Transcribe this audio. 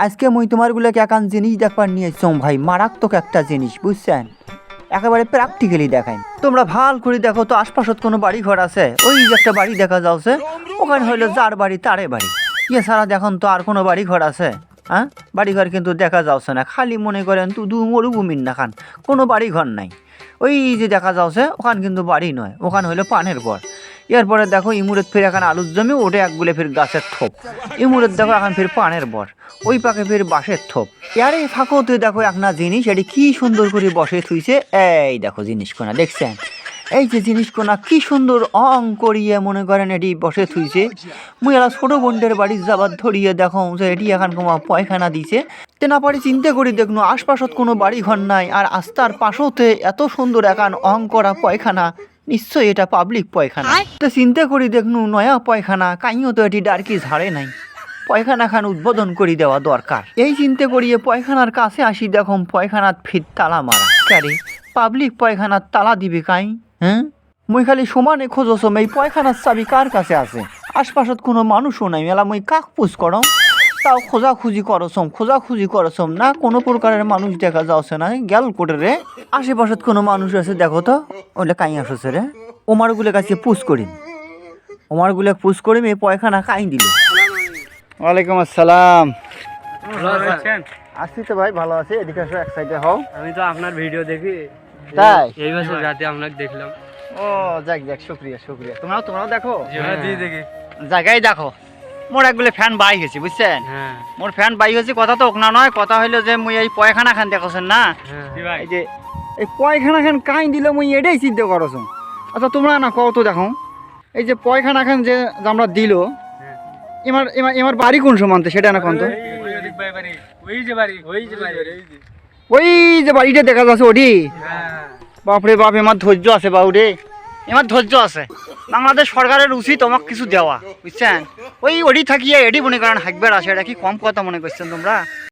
আজকে মুই তোমারগুলোকে একান জিনিস দেখবার নিয়ে এসছম ভাই, মারাত্মক একটা জিনিস বুঝছেন, একেবারে প্র্যাকটিক্যালি দেখাই। তোমরা ভাল করে দেখো তো আশপাশত কোনো বাড়ি ঘর আছে? ওই যে একটা বাড়ি দেখা যাচ্ছে, ওখানে হইলো যার বাড়ি তারে বাড়ি। এছাড়া দেখুন তো আর কোনো বাড়ি ঘর আছে? হ্যাঁ, বাড়ি ঘর কিন্তু দেখা যাচ্ছে না, খালি মনে করেন তুদু মরুভূমির না খান, কোনো বাড়ি ঘর নাই। ওই যে দেখা যাচ্ছে ওখান কিন্তু বাড়ি নয়, ওখানে হইলো পানের পর। এরপরে দেখো ইমুরের ফির এখন আলুর জমি, ওটা একগুলে ফির গাছের থোপ। ইমুরের দেখো এখন ফির পানের বর, ওই পাকে ফির বাঁশের থোপ। আরে ফাঁকোতে দেখো এক না জিনিস, এটি কি সুন্দর করে বসে থুইছে। এই দেখো জিনিস কোনা দেখছেন, এই যে জিনিস কোনা কি সুন্দর অং করিয়ে মনে করেন এটি বসে থুইছে। মুই এলা ছোট বোনদের বাড়ি যাবার ধরিয়ে দেখো যে এটি এখন কোনো পয়খানা দিছে। তে না পারি চিন্তা করি দেখনো আশপাশত কোনো বাড়ি ঘর নাই, আর আস্তার পাশতে এত সুন্দর একান অং করা পয়খানা, নিশ্চয়ই এটা পাবলিক পয়খানা। তো চিন্তা করি দেখনু নয়া পয়খানা, কাইও তো এটি ডারকি ঝাড়ে নাই, পয়খানা খান উদ্বোধন করে দেওয়া দরকার। এই চিন্তা করিয়ে পয়খানার কাছে আসি, দেখো পয়খানাত ফির তালা মারা। ক্যারে পাবলিক পয়খানার তালা দিবে কাই? হ্যাঁ, মুই খালি সমানে খোঁজছম এই পয়খানার চাবি কার কাছে আছে। আশপাশত কোনো মানুষও নাই, মেলা মুই কাক পুষ করম, তাও খোঁজাখুঁজি করছম না, কোনো প্রকারের মানুষ দেখা যাচ্ছে না। গেল কোটে রে, আশেপাশত কোনো মানুষ আছে দেখো তো, ওইটা কাই আসছে রে। ওমারগুলো কাছে পুষ করিম, ওমারগুলো পুষ করিম, এই পয়খানা কাই দিল। ওয়ালাইকুম আসসালাম। আসছি তো ভাই, ভালো আছি। এদিকে আসো, এক সাইডে হও। আমি তো আপনার ভিডিও দেখি, তাই এই বছর রাতে আপনাকে দেখলাম। ও যাক যাক, শুক্রিয়া শুক্রিয়া। তোমরাও দেখো, দেখি। জায়গায় দেখো। মোর একগুলো ফ্যান বাই হয়েছে বুঝছেন, হ্যাঁ মোর ফ্যান বাই হয়েছে। কথা তো ওখানা নয়, কথা হইলো যে মুই এই পয়খানা খান দেখছেন না, এই যে এই পয়খানা খান কাই দিল মুই এটাই চিন্তা করছ। আচ্ছা তোমরা না কও তো দেখো, এই যে পয়খানা খান যে আমরা দিল, এমার এমার এমার বাড়ি কোন সমান্তে সেটা না কোন তো? ওই যে বাড়িটা দেখা যাচ্ছে ওটি, বাপরে বাপ, এমার ধৈর্য আছে বাবু রে, এমার ধৈর্য আছে। বাংলাদেশ সরকারের উচিত তোমাকে কিছু দেওয়া বুঝছেন। ওই ওটি থাকিয়ে এটি মনে করেন হাকবার আসে, এটা কি কম কথা মনে করছেন তোমরা?